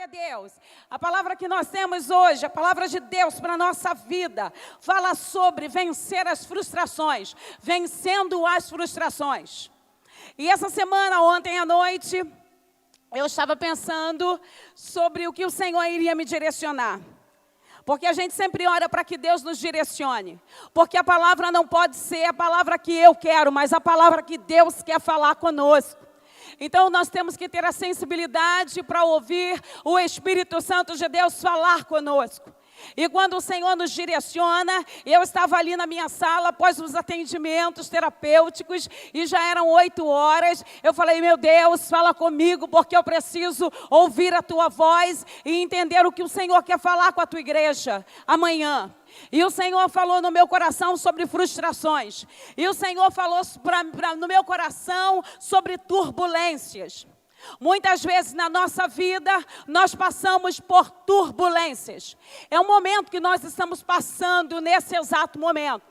Deus. A palavra que nós temos hoje, a palavra de Deus para a nossa vida, fala sobre vencer as frustrações, vencendo as frustrações. E essa semana, ontem à noite, eu estava pensando sobre o que o Senhor iria me direcionar. Porque a gente sempre ora para que Deus nos direcione. Porque a palavra não pode ser a palavra que eu quero, mas a palavra que Deus quer falar conosco. Então nós temos que ter a sensibilidade para ouvir o Espírito Santo de Deus falar conosco. E quando o Senhor nos direciona, eu estava ali na minha sala após os atendimentos terapêuticos e já eram 8 horas. Eu falei, meu Deus, fala comigo porque eu preciso ouvir a tua voz e entender o que o Senhor quer falar com a tua igreja amanhã. E o Senhor falou no meu coração sobre frustrações. E o Senhor falou no meu coração sobre turbulências. Muitas vezes na nossa vida, nós passamos por turbulências. É um momento que nós estamos passando nesse exato momento.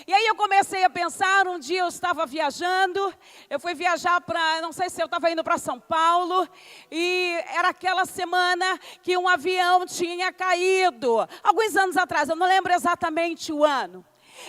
E aí eu comecei a pensar, um dia eu estava viajando, eu fui viajar para, não sei se eu estava indo para São Paulo, e era aquela semana que um avião tinha caído, alguns anos atrás, eu não lembro exatamente o ano.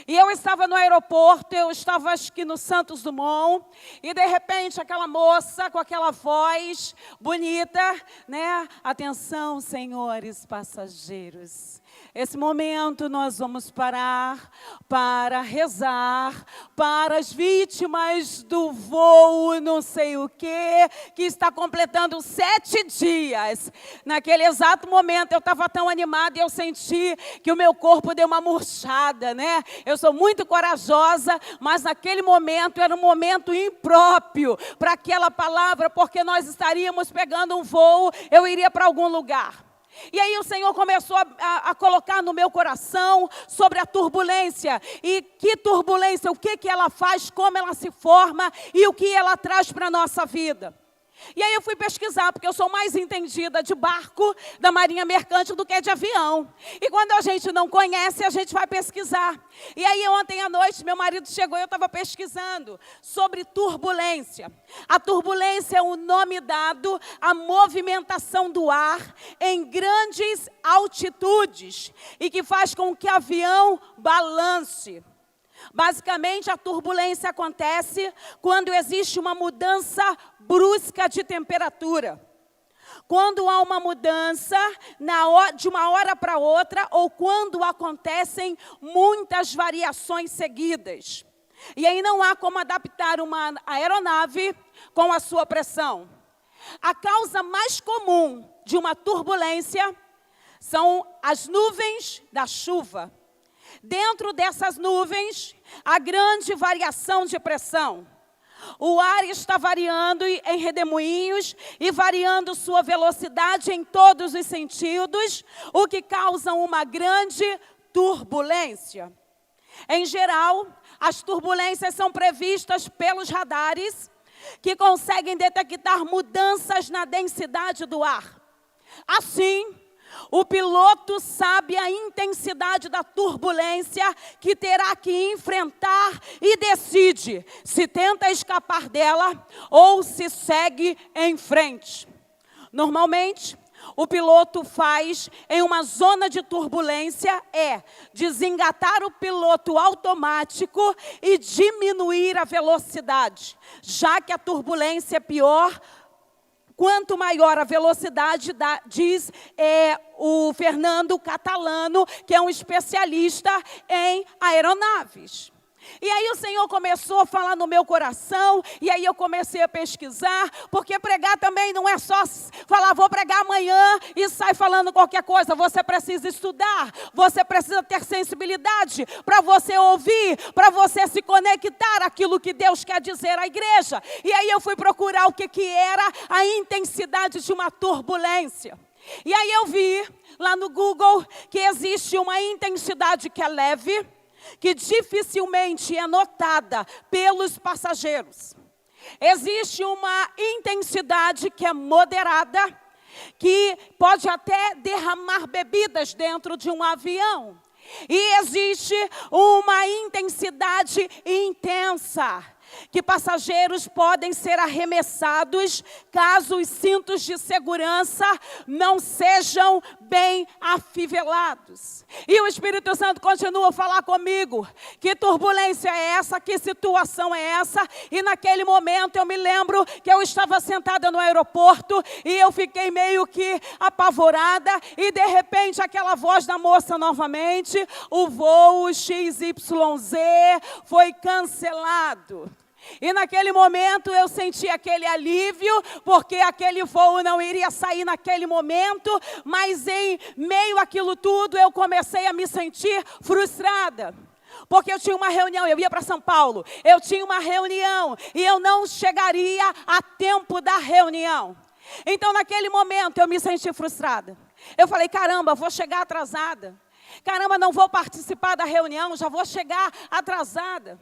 E eu estava no aeroporto, eu estava acho que no Santos Dumont, e de repente aquela moça com aquela voz bonita, né? Atenção, senhores passageiros. Esse momento nós vamos parar para rezar para as vítimas do voo não sei o que está completando 7 dias. Naquele exato momento eu estava tão animada e eu senti que o meu corpo deu uma murchada, né? Eu sou muito corajosa, mas naquele momento era um momento impróprio para aquela palavra, porque nós estaríamos pegando um voo, eu iria para algum lugar. E aí o Senhor começou a colocar no meu coração sobre a turbulência. E que turbulência, o que ela faz, como ela se forma e o que ela traz para a nossa vida. E aí eu fui pesquisar, porque eu sou mais entendida de barco da Marinha Mercante do que de avião. E quando a gente não conhece, a gente vai pesquisar. E aí ontem à noite, meu marido chegou e eu estava pesquisando sobre turbulência. A turbulência é o nome dado à movimentação do ar em grandes altitudes e que faz com que o avião balance. Basicamente, a turbulência acontece quando existe uma mudança brusca de temperatura. Quando há uma mudança de uma hora para outra ou quando acontecem muitas variações seguidas. E aí não há como adaptar uma aeronave com a sua pressão. A causa mais comum de uma turbulência são as nuvens da chuva. Dentro dessas nuvens, há grande variação de pressão. O ar está variando em redemoinhos e variando sua velocidade em todos os sentidos, o que causa uma grande turbulência. Em geral, as turbulências são previstas pelos radares, que conseguem detectar mudanças na densidade do ar. Assim, o piloto sabe a intensidade da turbulência que terá que enfrentar e decide se tenta escapar dela ou se segue em frente. Normalmente, o piloto faz em uma zona de turbulência desengatar o piloto automático e diminuir a velocidade, já que a turbulência é pior. Quanto maior a velocidade, diz o Fernando Catalano, que é um especialista em aeronaves. E aí o Senhor começou a falar no meu coração, e aí eu comecei a pesquisar, porque pregar também não é só falar, vou pregar amanhã e sai falando qualquer coisa. Você precisa estudar, você precisa ter sensibilidade para você ouvir, para você se conectar àquilo que Deus quer dizer à igreja. E aí eu fui procurar o que era a intensidade de uma turbulência. E aí eu vi lá no Google que existe uma intensidade que é leve, que dificilmente é notada pelos passageiros. Existe uma intensidade que é moderada, que pode até derramar bebidas dentro de um avião. E existe uma intensidade intensa, que passageiros podem ser arremessados caso os cintos de segurança não sejam bem afivelados. E o Espírito Santo continua a falar comigo, que turbulência é essa, que situação é essa? E naquele momento eu me lembro que eu estava sentada no aeroporto e eu fiquei meio que apavorada e de repente aquela voz da moça novamente, o voo XYZ foi cancelado. E naquele momento eu senti aquele alívio, porque aquele voo não iria sair naquele momento, mas em meio àquilo tudo eu comecei a me sentir frustrada. Porque eu tinha uma reunião, eu ia para São Paulo, eu tinha uma reunião e eu não chegaria a tempo da reunião. Então naquele momento eu me senti frustrada. Eu falei, caramba, vou chegar atrasada. Caramba, não vou participar da reunião, já vou chegar atrasada.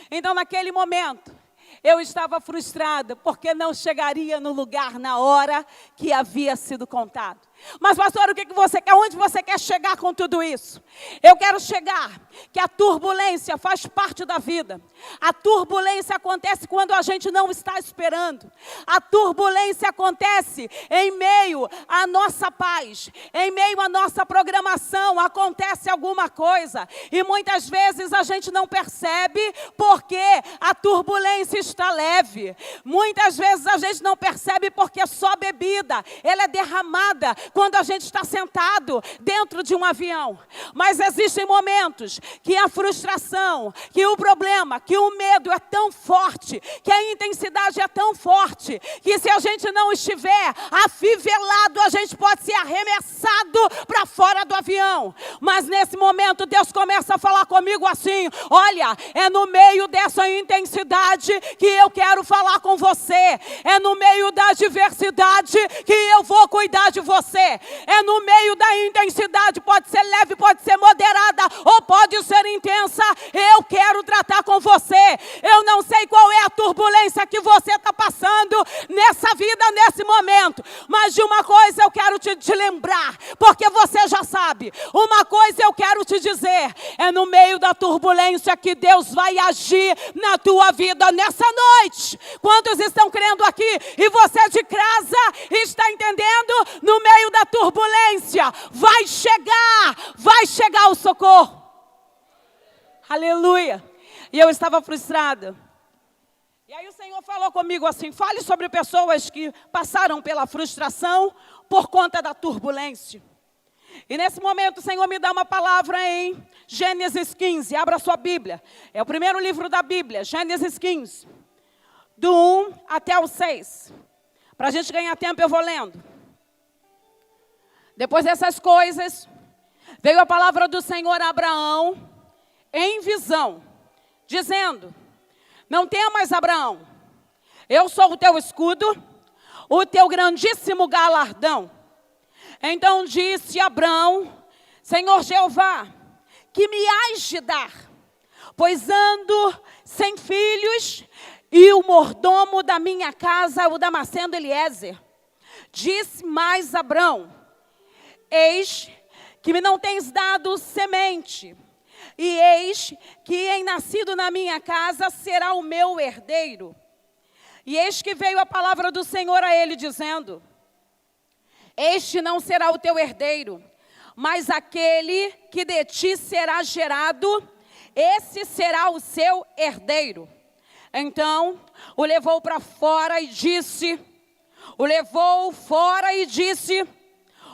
Então, naquele momento, eu estava frustrada, porque não chegaria no lugar na hora que havia sido contado. Mas, pastor, o que você quer? Onde você quer chegar com tudo isso? Eu quero chegar que a turbulência faz parte da vida. A turbulência acontece quando a gente não está esperando. A turbulência acontece em meio à nossa paz, em meio à nossa programação, acontece alguma coisa. E muitas vezes a gente não percebe porque a turbulência está leve. Muitas vezes a gente não percebe porque só bebida, ela é derramada quando a gente está sentado dentro de um avião. Mas existem momentos que a frustração, que o problema, que o medo é tão forte, que a intensidade é tão forte, que se a gente não estiver afivelado, a gente pode ser arremessado para fora do avião. Mas nesse momento Deus começa a falar comigo assim, olha, é no meio dessa intensidade que eu quero falar com você. É no meio da adversidade que eu vou cuidar de você. É no meio da intensidade, pode ser leve, pode ser moderada ou pode ser intensa. Eu quero tratar com você. Eu não sei qual é a turbulência que você está passando nessa vida, nesse momento. Mas de uma coisa eu quero te lembrar, porque você já sabe. Uma coisa eu quero te dizer, é no meio da turbulência que Deus vai agir na tua vida nessa noite. Quantos estão crendo aqui? E você de casa está entendendo? No meio da turbulência vai chegar o socorro. Aleluia. E eu estava frustrada. E aí o Senhor falou comigo assim, fale sobre pessoas que passaram pela frustração por conta da turbulência. E nesse momento o Senhor me dá uma palavra em Gênesis 15, abra sua Bíblia. É o primeiro livro da Bíblia, Gênesis 15, do 1 até o 6. Para a gente ganhar tempo eu vou lendo. Depois dessas coisas, veio a palavra do Senhor a Abraão em visão, dizendo, não temas, Abraão, eu sou o teu escudo, o teu grandíssimo galardão. Então disse Abraão, Senhor Jeová, que me hás de dar? Pois ando sem filhos e o mordomo da minha casa, o Damasceno Eliezer. Disse mais Abraão, eis que me não tens dado semente, e eis que em nascido na minha casa será o meu herdeiro. E eis que veio a palavra do Senhor a ele dizendo, este não será o teu herdeiro, mas aquele que de ti será gerado, esse será o seu herdeiro. Então o levou para fora e disse,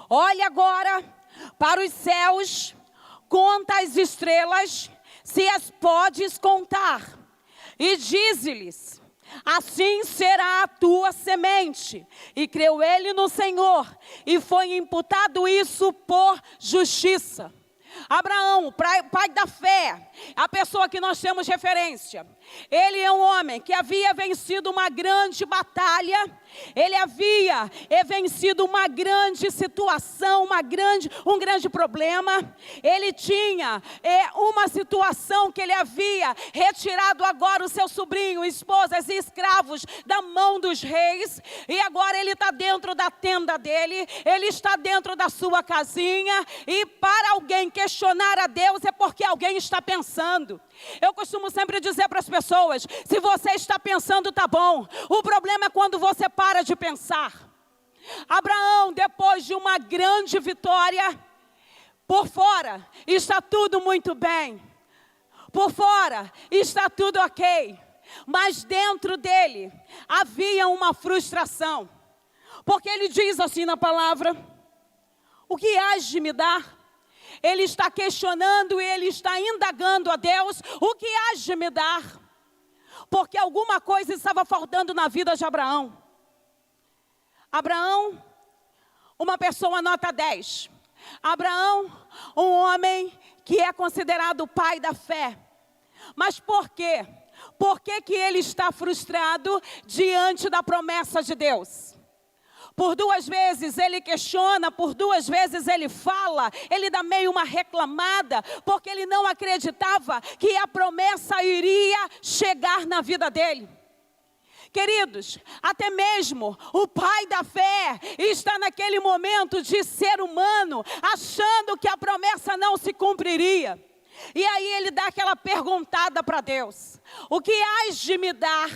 olha agora para os céus, conta as estrelas, se as podes contar. E dize-lhes, assim será a tua semente. E creu ele no Senhor, e foi imputado isso por justiça. Abraão, pai da fé, a pessoa que nós temos referência. Ele é um homem que havia vencido uma grande batalha. Ele havia vencido uma grande situação, um grande problema. Ele tinha uma situação que ele havia retirado agora o seu sobrinho, esposas e escravos da mão dos reis. E agora ele está dentro da tenda dele, ele está dentro da sua casinha. E para alguém questionar a Deus é porque alguém está pensando. Eu costumo sempre dizer para as pessoas, se você está pensando, tá bom. O problema é quando você para de pensar. Abraão, depois de uma grande vitória, por fora está tudo muito bem. Por fora está tudo ok. Mas dentro dele havia uma frustração. Porque ele diz assim na palavra, o que hás de me dar? Ele está questionando e ele está indagando a Deus, o que hás de me dar? Porque alguma coisa estava faltando na vida de Abraão. Abraão, uma pessoa nota 10. Abraão, um homem que é considerado o pai da fé. Mas por quê? Por que que ele está frustrado diante da promessa de Deus? Por 2 vezes ele questiona, por 2 vezes ele fala, ele dá meio uma reclamada, porque ele não acreditava que a promessa iria chegar na vida dele. Queridos, até mesmo o pai da fé está naquele momento de ser humano, achando que a promessa não se cumpriria. E aí ele dá aquela perguntada para Deus, o que hás de me dar?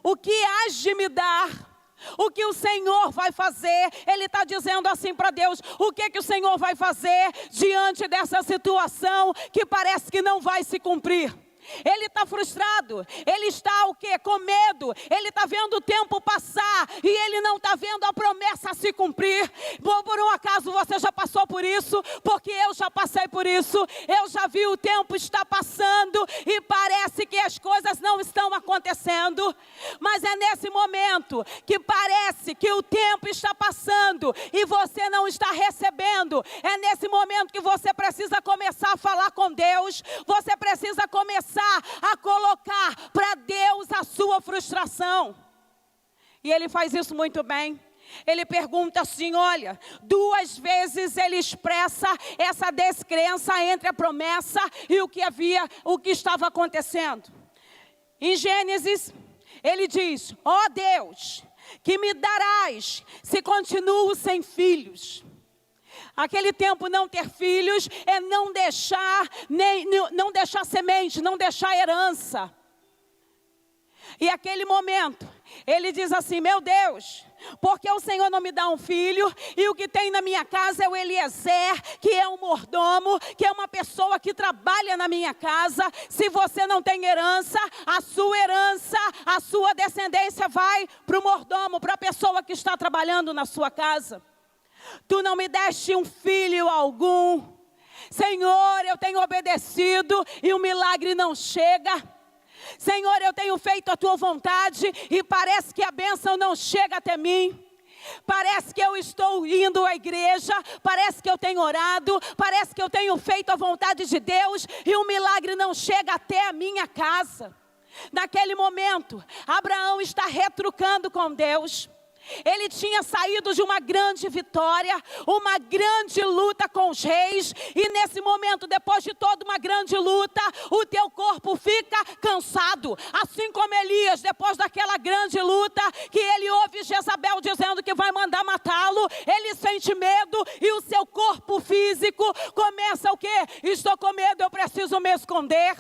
O que hás de me dar? O que o Senhor vai fazer? Ele está dizendo assim para Deus, o que o Senhor vai fazer diante dessa situação que parece que não vai se cumprir? Ele está frustrado, ele está o quê? Com medo, ele está vendo o tempo passar e ele não está vendo a promessa se cumprir. Por um acaso você já passou por isso? Porque eu já passei por isso, eu já vi o tempo está passando e parece que as coisas não estão acontecendo. Mas é nesse momento que parece que o tempo está passando e você não está recebendo. É nesse momento que você precisa começar a falar com Deus, você precisa começar a colocar para Deus a sua frustração. E ele faz isso muito bem. Ele pergunta assim, olha, 2 vezes ele expressa essa descrença entre a promessa e o que estava acontecendo. Em Gênesis, ele diz, ó Deus, que me darás se continuo sem filhos? Aquele tempo não ter filhos é não deixar semente, não deixar herança. E aquele momento, ele diz assim, meu Deus, porque o Senhor não me dá um filho, e o que tem na minha casa é o Eliezer, que é um mordomo, que é uma pessoa que trabalha na minha casa. Se você não tem herança, a sua descendência vai para o mordomo, para a pessoa que está trabalhando na sua casa. Tu não me deste um filho algum. Senhor, eu tenho obedecido e o milagre não chega. Senhor, eu tenho feito a tua vontade e parece que a bênção não chega até mim. Parece que eu estou indo à igreja, parece que eu tenho orado, parece que eu tenho feito a vontade de Deus e o milagre não chega até a minha casa. Naquele momento, Abraão está retrucando com Deus. Ele tinha saído de uma grande vitória, uma grande luta com os reis. E nesse momento, depois de toda uma grande luta, o teu corpo fica cansado. Assim como Elias, depois daquela grande luta, que ele ouve Jezabel dizendo que vai mandar matá-lo. Ele sente medo e o seu corpo físico começa o quê? Estou com medo, eu preciso me esconder.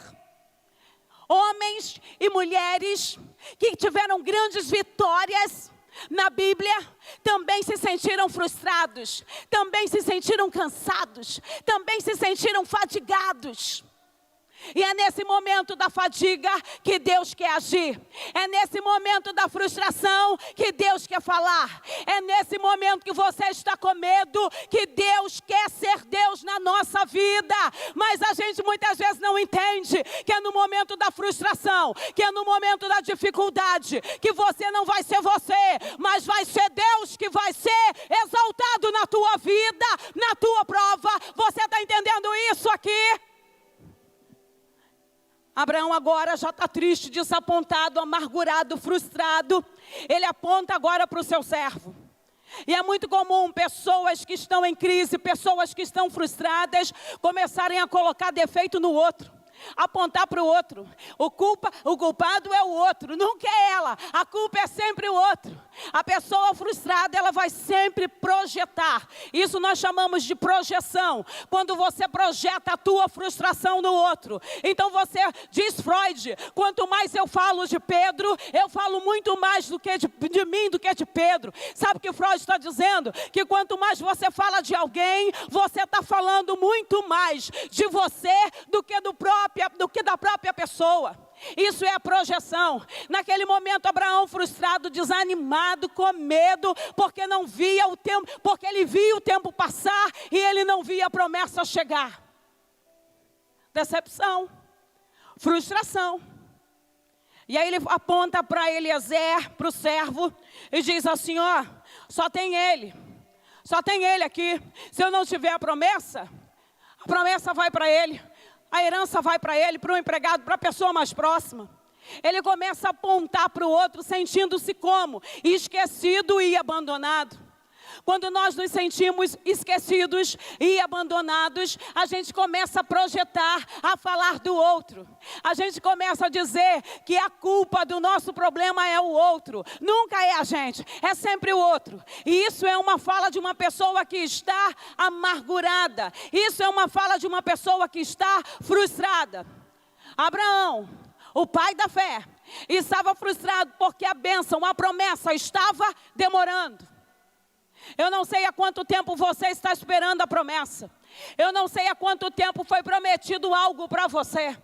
Homens e mulheres que tiveram grandes vitórias na Bíblia, também se sentiram frustrados, também se sentiram cansados, também se sentiram fatigados. E é nesse momento da fadiga que Deus quer agir. É nesse momento da frustração que Deus quer falar. É nesse momento que você está com medo que Deus quer ser Deus na nossa vida. Mas a gente muitas vezes não entende que é no momento da frustração, que é no momento da dificuldade, que você não vai ser você, mas vai ser Deus que vai ser exaltado na tua vida, na tua prova. Você está entendendo isso aqui? Abraão agora já está triste, desapontado, amargurado, frustrado. Ele aponta agora para o seu servo. E é muito comum pessoas que estão em crise, pessoas que estão frustradas, começarem a colocar defeito no outro, apontar para o outro. O culpado é o outro, nunca é ela, a culpa é sempre o outro. A pessoa frustrada, ela vai sempre projetar. Isso nós chamamos de projeção. Quando você projeta a tua frustração no outro. Então você, diz Freud, quanto mais eu falo de Pedro, eu falo muito mais do que de mim do que de Pedro. Sabe o que Freud está dizendo? Que quanto mais você fala de alguém, você está falando muito mais de você do que da própria pessoa. Isso é a projeção. Naquele momento, Abraão frustrado, desanimado, com medo, porque não via o tempo, porque ele via o tempo passar e ele não via a promessa chegar. Decepção, frustração. E aí ele aponta para Eliezer, para o servo, e diz assim, ó, só tem ele aqui. Se eu não tiver a promessa vai para ele. A herança vai para ele, para o empregado, para a pessoa mais próxima. Ele começa a apontar para o outro, sentindo-se como? Esquecido e abandonado. Quando nós nos sentimos esquecidos e abandonados, a gente começa a projetar, a falar do outro. A gente começa a dizer que a culpa do nosso problema é o outro. Nunca é a gente, é sempre o outro. E isso é uma fala de uma pessoa que está amargurada. Isso é uma fala de uma pessoa que está frustrada. Abraão, o pai da fé, estava frustrado porque a bênção, a promessa estava demorando. Eu não sei há quanto tempo você está esperando a promessa. Eu não sei há quanto tempo foi prometido algo para você.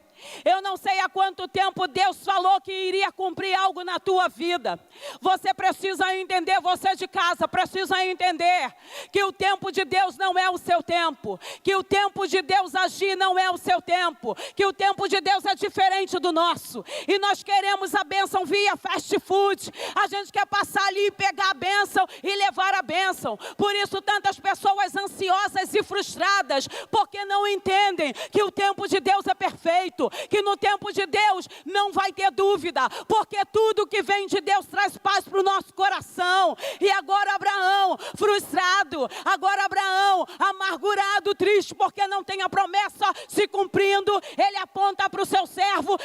Eu não sei há quanto tempo Deus falou que iria cumprir algo na tua vida. Você precisa entender, você de casa precisa entender que o tempo de Deus não é o seu tempo. Que o tempo de Deus agir não é o seu tempo. Que o tempo de Deus é diferente do nosso. E nós queremos a bênção via fast food. A gente quer passar ali e pegar a bênção e levar a bênção. Por isso tantas pessoas ansiosas e frustradas, porque não entendem que o tempo de Deus é perfeito. Que no tempo de Deus não vai ter dúvida, porque tudo que vem de Deus traz paz para o nosso coração. E agora Abraão, frustrado, agora Abraão, amargurado, triste, porque não tem a promessa se cumprindo, ele aponta para o seu servo,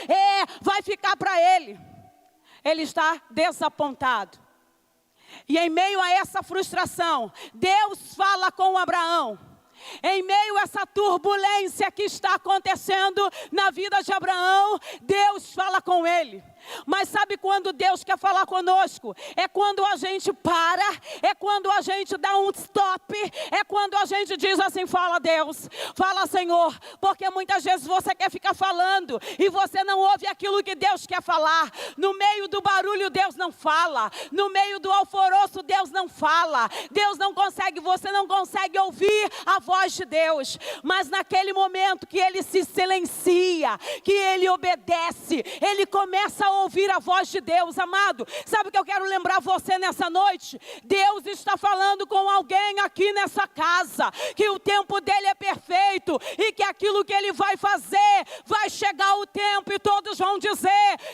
vai ficar para ele. Ele está desapontado. E em meio a essa frustração, Deus fala com Abraão. Em meio a essa turbulência que está acontecendo na vida de Abraão, Deus fala com ele. Mas sabe quando Deus quer falar conosco? É quando a gente para, é quando a gente dá um stop, é quando a gente diz assim, fala Deus, fala Senhor, porque muitas vezes você quer ficar falando e você não ouve aquilo que Deus quer falar. No meio do barulho Deus não fala, no meio do alvoroço Deus não fala, você não consegue ouvir a voz de Deus. Mas naquele momento que ele se silencia, que ele obedece, ele começa a ouvir a voz de Deus. Amado, sabe o que eu quero lembrar você nessa noite? Deus está falando com alguém aqui nessa casa, que o tempo dele é perfeito, e que aquilo que ele vai fazer, vai chegar o tempo e todos vão dizer,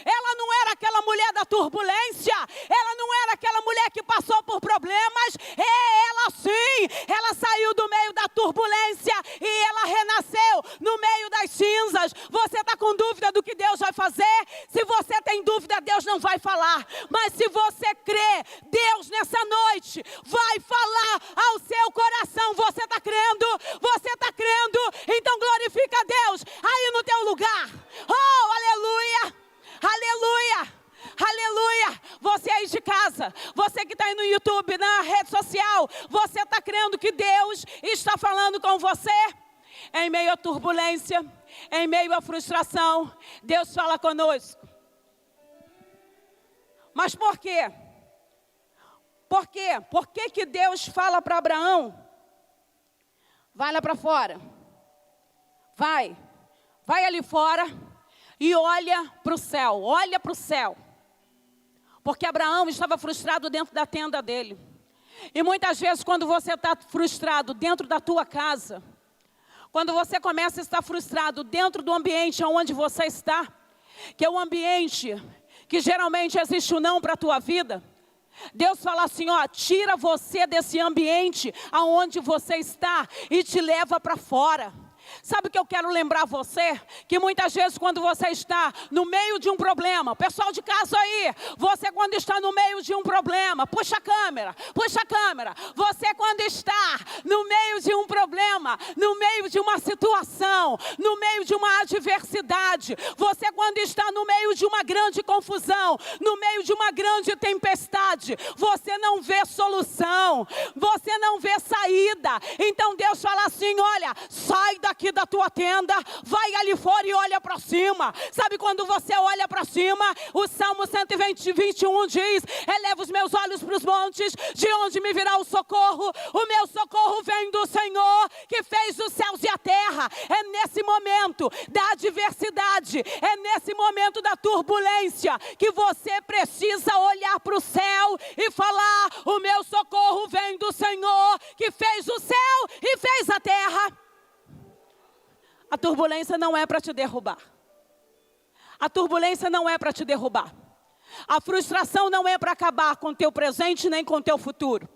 ela não era aquela mulher da turbulência, ela não era aquela mulher que passou por problemas, ela sim, ela saiu do meio da turbulência e ela renasceu no meio das cinzas. Você está com dúvida do que Deus vai fazer? Se você tem dúvida, Deus não vai falar. Mas se você crê, Deus nessa noite vai falar ao seu coração. Você está crendo? Você está crendo? Então glorifica a Deus aí no teu lugar. Oh, aleluia, aleluia, aleluia. Você aí de casa, você que está aí no YouTube, na rede social, você está crendo que Deus está falando com você? Em meio à turbulência, em meio à frustração, Deus fala conosco. Mas por quê? Por quê? Por que que Deus fala para Abraão? Vai lá para fora. Vai ali fora e olha para o céu. Olha para o céu. Porque Abraão estava frustrado dentro da tenda dele. E muitas vezes quando você está frustrado dentro da tua casa, quando você começa a estar frustrado dentro do ambiente onde você está, que é o ambiente que geralmente existe o não para a tua vida, Deus fala assim, ó, tira você desse ambiente aonde você está e te leva para fora. Sabe o que eu quero lembrar você? Que muitas vezes quando você está no meio de um problema, pessoal de casa aí, você quando está no meio de um problema, puxa a câmera, você quando está no meio de um problema, no meio de uma situação, no meio de uma adversidade, você quando está no meio de uma grande confusão, no meio de uma grande tempestade, você não vê solução, você não vê saída. Então Deus fala assim: olha, sai daqui da tua tenda, vai ali fora e olha para cima. Sabe quando você olha para cima? O Salmo 121 diz: eleva os meus olhos para os montes, de onde me virá o socorro? O meu socorro vem do Senhor, que fez os céus e a terra. É nesse momento da adversidade, é nesse momento da turbulência, que você precisa olhar para o céu e falar: o meu socorro vem do Senhor, que fez o céu e fez a terra. A turbulência não é para te derrubar. A turbulência não é para te derrubar. A frustração não é para acabar com o teu presente nem com o teu futuro.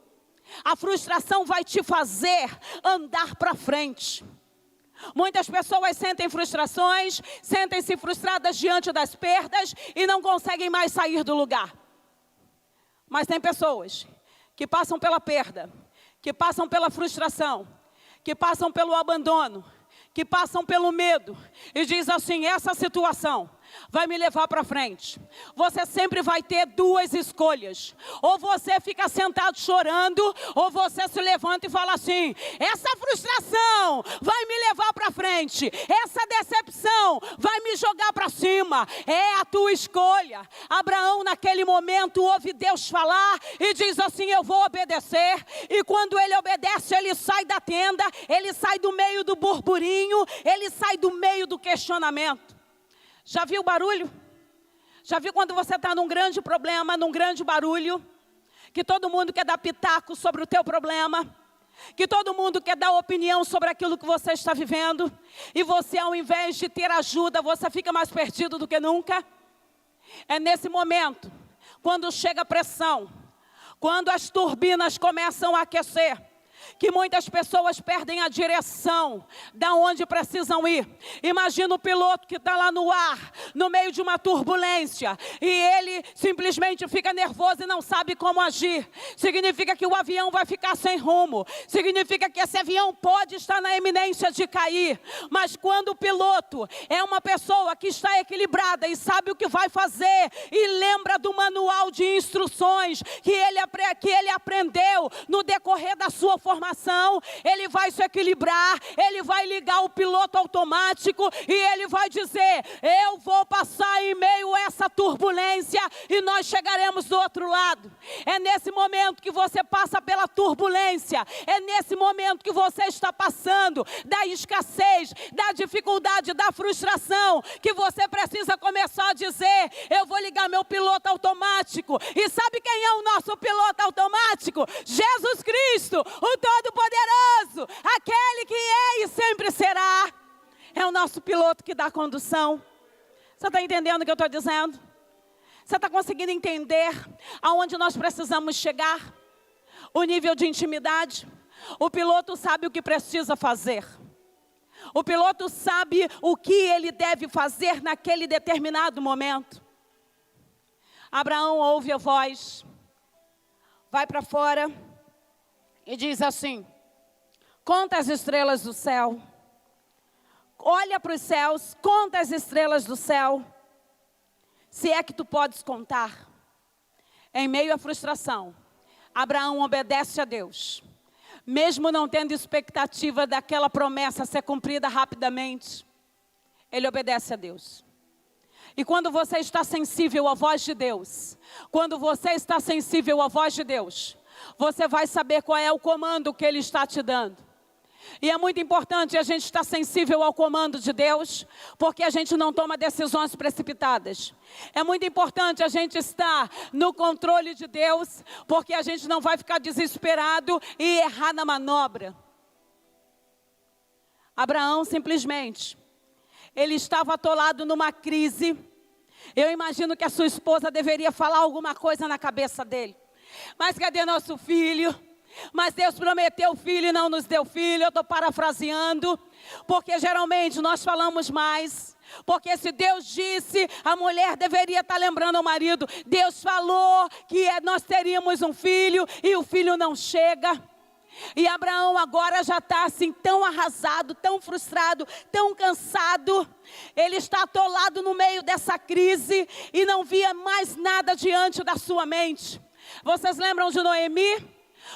A frustração vai te fazer andar para frente. Muitas pessoas sentem frustrações, sentem-se frustradas diante das perdas e não conseguem mais sair do lugar. Mas tem pessoas que passam pela perda, que passam pela frustração, que passam pelo abandono, que passam pelo medo e diz assim: essa situação vai me levar para frente. Você sempre vai ter duas escolhas: ou você fica sentado chorando, ou você se levanta e fala assim: essa frustração vai me levar para frente, essa decepção vai me jogar para cima. É a tua escolha. Abraão naquele momento ouve Deus falar e diz assim: eu vou obedecer. E quando ele obedece, ele sai da tenda, ele sai do meio do burburinho, ele sai do meio do questionamento. Já viu o barulho? Já viu quando você está num grande problema, num grande barulho, que todo mundo quer dar pitaco sobre o teu problema, que todo mundo quer dar opinião sobre aquilo que você está vivendo, e você, ao invés de ter ajuda, você fica mais perdido do que nunca? É nesse momento, quando chega a pressão, quando as turbinas começam a aquecer, que muitas pessoas perdem a direção da onde precisam ir. Imagina o piloto que está lá no ar, no meio de uma turbulência, e ele simplesmente fica nervoso e não sabe como agir. Significa que o avião vai ficar sem rumo, significa que esse avião pode estar na iminência de cair. Mas quando o piloto é uma pessoa que está equilibrada e sabe o que vai fazer, e lembra do manual de instruções que ele aprendeu no decorrer da sua formação, ele vai se equilibrar, ele vai ligar o piloto automático e ele vai dizer: eu vou passar em meio a essa turbulência e nós chegaremos do outro lado. É nesse momento que você passa pela turbulência, é nesse momento que você está passando da escassez, da dificuldade, da frustração, que você precisa começar a dizer: eu vou ligar meu piloto automático. E sabe quem é o nosso piloto automático? Jesus Cristo, o Todo-Poderoso, aquele que é e sempre será. É o nosso piloto que dá condução. Você está entendendo o que eu estou dizendo? Você está conseguindo entender aonde nós precisamos chegar? O nível de intimidade. O piloto sabe o que precisa fazer. O piloto sabe o que ele deve fazer naquele determinado momento. Abraão ouve a voz, vai para fora e diz assim: conta as estrelas do céu. Olha para os céus, conta as estrelas do céu, se é que tu podes contar. Em meio à frustração, Abraão obedece a Deus, mesmo não tendo expectativa daquela promessa ser cumprida rapidamente. Ele obedece a Deus. E quando você está sensível à voz de Deus, quando você está sensível à voz de Deus, você vai saber qual é o comando que Ele está te dando. E é muito importante a gente estar sensível ao comando de Deus, porque a gente não toma decisões precipitadas. É muito importante a gente estar no controle de Deus, porque a gente não vai ficar desesperado e errar na manobra. Abraão simplesmente, ele estava atolado numa crise. Eu imagino que a sua esposa deveria falar alguma coisa na cabeça dele. Mas cadê nosso filho? Mas Deus prometeu filho e não nos deu filho. Eu estou parafraseando, porque geralmente nós falamos mais. Porque se Deus disse, a mulher deveria estar lembrando ao marido. Deus falou que nós teríamos um filho e o filho não chega. E Abraão agora já está assim tão arrasado, tão frustrado, tão cansado. Ele está atolado no meio dessa crise e não via mais nada diante da sua mente. Vocês lembram de Noemi?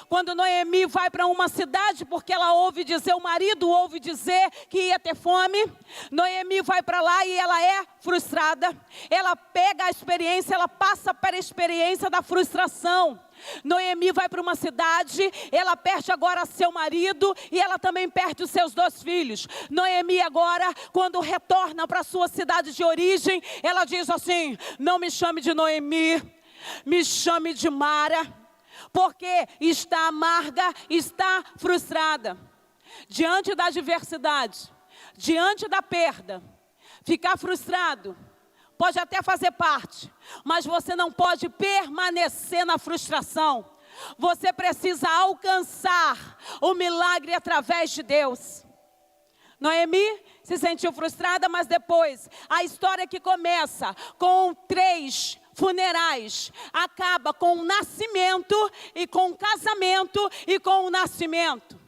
Quando Noemi vai para uma cidade, porque ela ouve dizer, o marido ouve dizer que ia ter fome. Noemi vai para lá e ela é frustrada. Ela pega a experiência, ela passa para a experiência da frustração. Noemi vai para uma cidade, ela perde agora seu marido e ela também perde os seus 2 filhos. Noemi agora, quando retorna para a sua cidade de origem, ela diz assim, não me chame de Noemi, me chame de Mara. Porque está amarga, está frustrada. Diante da adversidade, diante da perda, ficar frustrado pode até fazer parte, mas você não pode permanecer na frustração. Você precisa alcançar o milagre através de Deus. Noemi se sentiu frustrada, mas depois, a história que começa com 3 funerais, acaba com o nascimento, e com o casamento, e com o nascimento.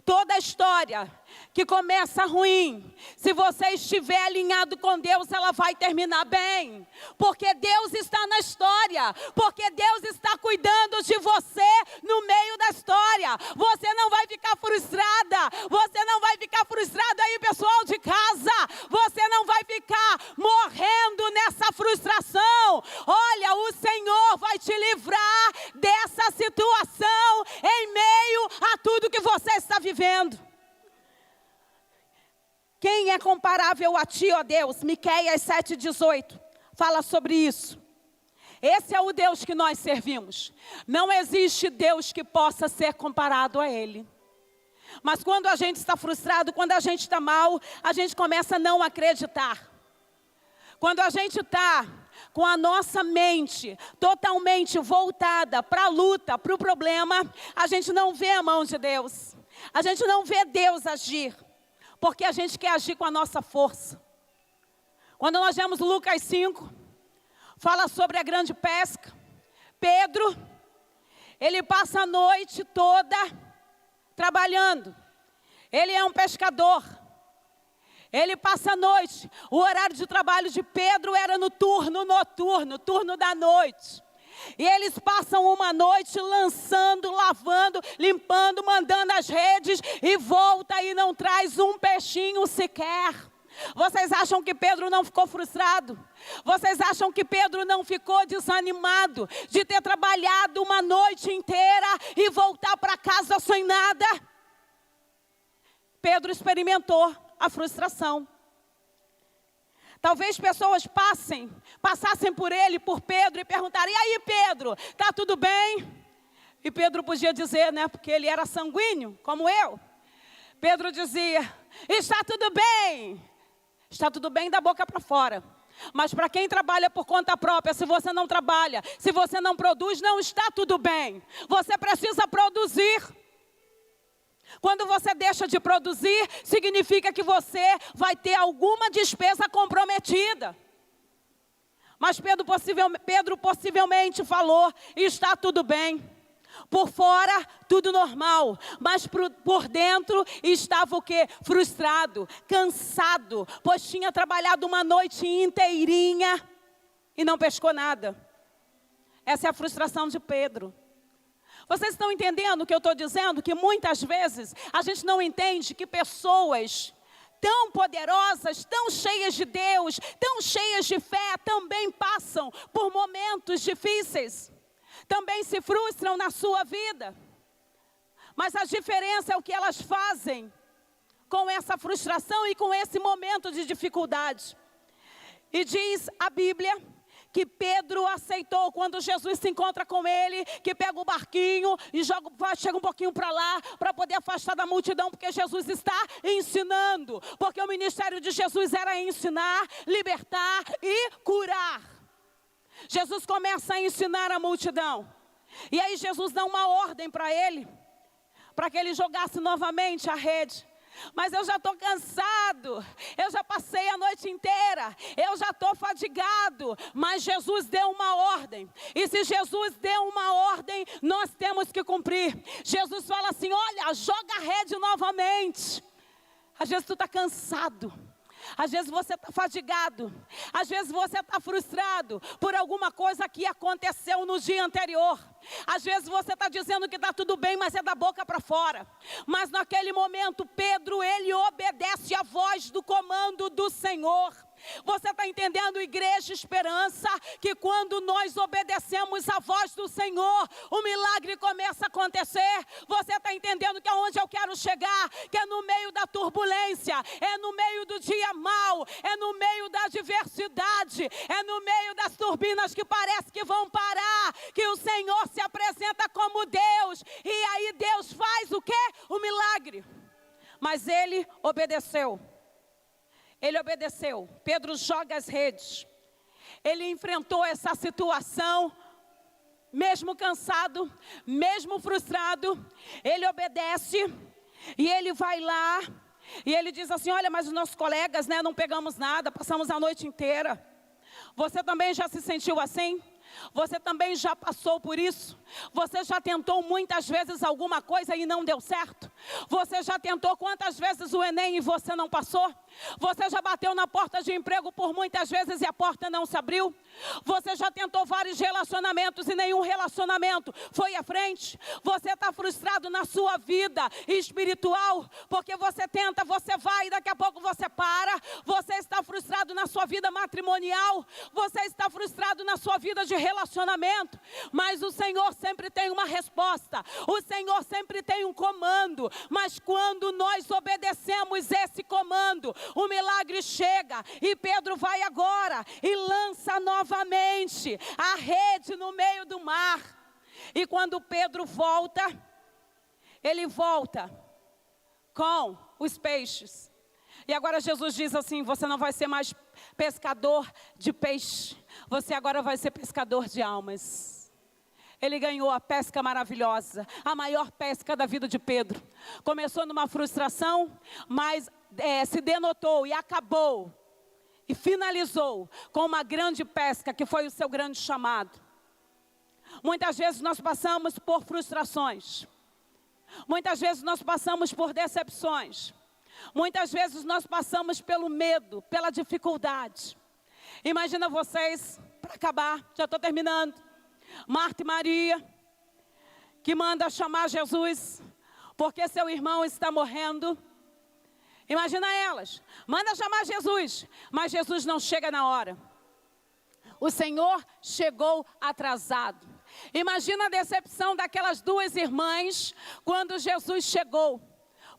Toda a história que começa ruim, se você estiver alinhado com Deus, ela vai terminar bem. Porque Deus está na história. Porque Deus está cuidando de você no meio da história. Você não vai ficar frustrada. Você não vai ficar frustrado aí, pessoal de casa. Você não vai ficar morrendo nessa frustração. Olha, o Senhor vai te livrar dessa situação em meio a tudo que você está vivendo. Quem é comparável a ti, ó Deus? Miqueias 7,18 fala sobre isso. Esse é o Deus que nós servimos. Não existe Deus que possa ser comparado a Ele. Mas quando a gente está frustrado, quando a gente está mal, a gente começa a não acreditar. Quando a gente está com a nossa mente totalmente voltada para a luta, para o problema, a gente não vê a mão de Deus. A gente não vê Deus agir. Porque a gente quer agir com a nossa força. Quando nós vemos Lucas 5, fala sobre a grande pesca. Pedro, ele passa a noite toda trabalhando. Ele é um pescador. Ele passa a noite. O horário de trabalho de Pedro era no turno noturno, turno da noite. E eles passam uma noite lançando, lavando, limpando, mandando as redes, e volta e não traz um peixinho sequer. Vocês acham que Pedro não ficou frustrado? Vocês acham que Pedro não ficou desanimado de ter trabalhado uma noite inteira e voltar para casa sem nada? Pedro experimentou a frustração. Talvez pessoas passassem por ele, por Pedro, e perguntarem, e aí Pedro, está tudo bem? E Pedro podia dizer, né, porque ele era sanguíneo, como eu. Pedro dizia, está tudo bem. Está tudo bem da boca para fora. Mas para quem trabalha por conta própria, se você não trabalha, se você não produz, não está tudo bem. Você precisa produzir. Quando você deixa de produzir, significa que você vai ter alguma despesa comprometida. Mas Pedro possivelmente falou, está tudo bem. Por fora, tudo normal. Mas por dentro estava o quê? Frustrado, cansado. Pois tinha trabalhado uma noite inteirinha e não pescou nada. Essa é a frustração de Pedro. Vocês estão entendendo o que eu estou dizendo? Que muitas vezes a gente não entende que pessoas tão poderosas, tão cheias de Deus, tão cheias de fé, também passam por momentos difíceis. Também se frustram na sua vida. Mas a diferença é o que elas fazem com essa frustração e com esse momento de dificuldade. E diz a Bíblia que Pedro aceitou quando Jesus se encontra com ele, que pega o barquinho e chega um pouquinho para lá, para poder afastar da multidão, porque Jesus está ensinando. Porque o ministério de Jesus era ensinar, libertar e curar. Jesus começa a ensinar a multidão. E aí Jesus dá uma ordem para ele. para que ele jogasse novamente a rede. Mas eu já estou cansado, eu já passei a noite inteira, eu já estou fadigado. Mas Jesus deu uma ordem, e se Jesus deu uma ordem, nós temos que cumprir. Jesus fala assim: olha, joga a rede novamente. Às vezes tu está cansado, às vezes você está fadigado, às vezes você está frustrado por alguma coisa que aconteceu no dia anterior. Às vezes você está dizendo que está tudo bem, mas é da boca para fora. Mas naquele momento Pedro, ele obedece à voz do comando do Senhor. Você está entendendo, Igreja Esperança, que quando nós obedecemos à voz do Senhor, o milagre começa a acontecer? Você está entendendo que aonde eu quero chegar, que é no meio da turbulência, é no meio do dia mau, é no meio da adversidade, é no meio das turbinas que parece que vão parar, que o Senhor se apresenta como Deus, e aí Deus faz o quê? O milagre. Mas ele obedeceu. Ele obedeceu. Pedro joga as redes. Ele enfrentou essa situação, mesmo cansado, mesmo frustrado. Ele obedece e ele vai lá e ele diz assim: olha, mas os nossos colegas, né, não pegamos nada, passamos a noite inteira. Você também já se sentiu assim? Você também já passou por isso? Você já tentou muitas vezes alguma coisa e não deu certo? Você já tentou quantas vezes o Enem e você não passou? Você já bateu na porta de emprego por muitas vezes e a porta não se abriu? Você já tentou vários relacionamentos e nenhum relacionamento foi à frente? Você está frustrado na sua vida espiritual, porque você tenta, você vai e daqui a pouco você para. Você está frustrado na sua vida matrimonial, você está frustrado na sua vida de relacionamento, mas o Senhor sempre tem uma resposta, o Senhor sempre tem um comando. Mas quando nós obedecemos esse comando, o milagre chega. E Pedro vai agora e lança novamente a rede no meio do mar. E quando Pedro volta, ele volta com os peixes. E agora Jesus diz assim: você não vai ser mais pescador de peixe, você agora vai ser pescador de almas. Ele ganhou a pesca maravilhosa, a maior pesca da vida de Pedro. Começou numa frustração, mas se denotou e acabou e finalizou com uma grande pesca, que foi o seu grande chamado. Muitas vezes nós passamos por frustrações, muitas vezes nós passamos por decepções, muitas vezes nós passamos pelo medo, pela dificuldade. Imagina vocês, para acabar, já estou terminando, Marta e Maria, que manda chamar Jesus, porque seu irmão está morrendo. Imagina elas, manda chamar Jesus, mas Jesus não chega na hora. O Senhor chegou atrasado. Imagina a decepção daquelas duas irmãs quando Jesus chegou.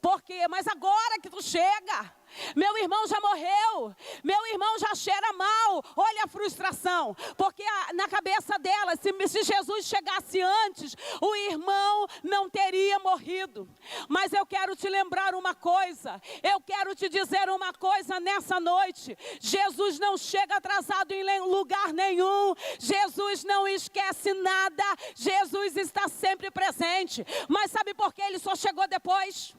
Por quê? Mas agora que tu chega, meu irmão já morreu, meu irmão já cheira mal. Olha a frustração, porque na cabeça dela, se Jesus chegasse antes, o irmão não teria morrido. Mas eu quero te lembrar uma coisa, eu quero te dizer uma coisa nessa noite: Jesus não chega atrasado em lugar nenhum, Jesus não esquece nada, Jesus está sempre presente. Mas sabe por que ele só chegou depois?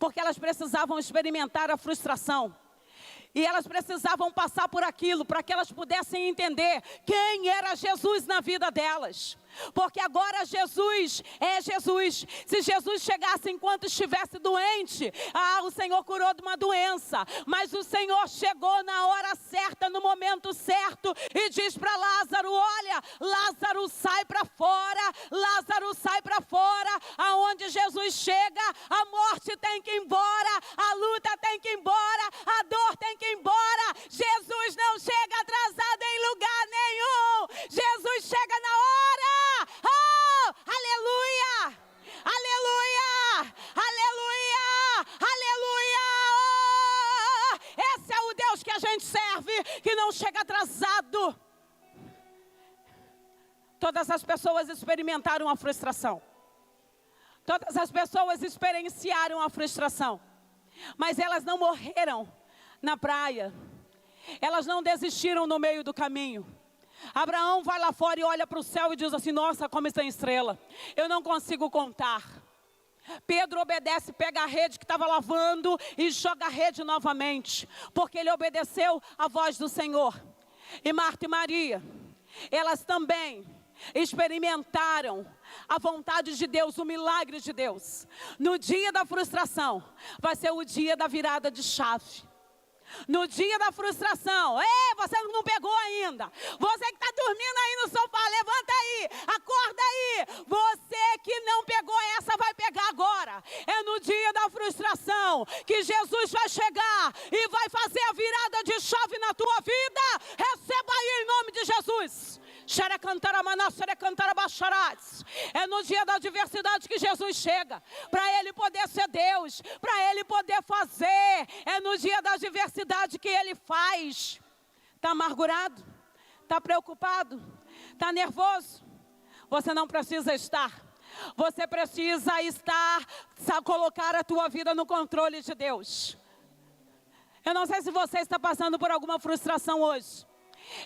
Porque elas precisavam experimentar a frustração. E elas precisavam passar por aquilo, para que elas pudessem entender quem era Jesus na vida delas. Porque agora Jesus é Jesus. Se Jesus chegasse enquanto estivesse doente, o Senhor curou de uma doença. Mas o Senhor chegou na hora certa, no momento certo, e diz para Lázaro: olha, Lázaro, sai para fora. Lázaro, sai para fora. Aonde Jesus chega, a morte tem que ir embora, a luta tem que ir embora, a dor tem que ir embora. Jesus não chega atrasado em lugar nenhum. Jesus chega na hora. Oh, aleluia, aleluia, aleluia, aleluia. Oh, esse é o Deus que a gente serve, que não chega atrasado. Todas as pessoas experimentaram a frustração, todas as pessoas experienciaram a frustração, mas elas não morreram na praia, elas não desistiram no meio do caminho. Abraão vai lá fora e olha para o céu e diz assim: nossa, como está em estrela, eu não consigo contar. Pedro obedece, pega a rede que estava lavando e joga a rede novamente, porque ele obedeceu à voz do Senhor. E Marta e Maria, elas também experimentaram a vontade de Deus, o milagre de Deus. No dia da frustração, vai ser o dia da virada de chave. No dia da frustração, você não pegou ainda. Você que está dormindo aí no sofá, levanta aí, acorda aí. Você que não pegou essa, vai pegar agora. É no dia da frustração que Jesus vai chegar e vai fazer a virada de chave na tua vida. Receba aí em nome de Jesus. É no dia da adversidade que Jesus chega, para Ele poder ser Deus, para Ele poder fazer. É no dia da adversidade que Ele faz. Está amargurado? Está preocupado? Está nervoso? Você não precisa estar. Você precisa estar, colocar a tua vida no controle de Deus. Eu não sei se você está passando por alguma frustração hoje.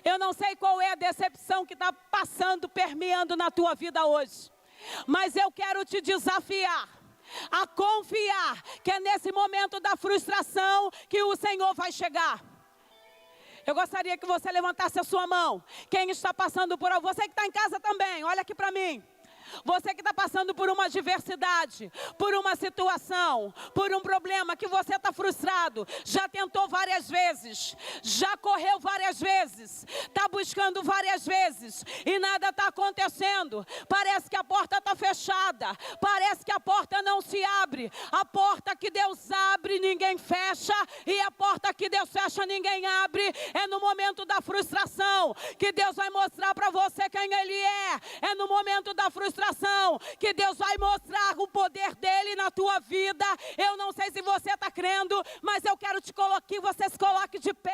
Eu não sei qual é a decepção que está passando, permeando na tua vida hoje. Mas eu quero te desafiar a confiar que é nesse momento da frustração que o Senhor vai chegar. Eu gostaria que você levantasse a sua mão. Quem está passando por... Você que está em casa também, olha aqui para mim. Você que está passando por uma adversidade, por uma situação, por um problema que você está frustrado, já tentou várias vezes, já correu várias vezes, está buscando várias vezes e nada está acontecendo. Parece que a porta está fechada, parece que a porta não se abre. A porta que Deus abre, ninguém fecha, e a porta que Deus fecha, ninguém abre. É no momento da frustração que Deus vai mostrar para você quem Ele é. É no momento da frustração que Deus vai mostrar o poder dEle na tua vida. Eu não sei se você está crendo, mas eu quero te colocar, que você se coloque de pé.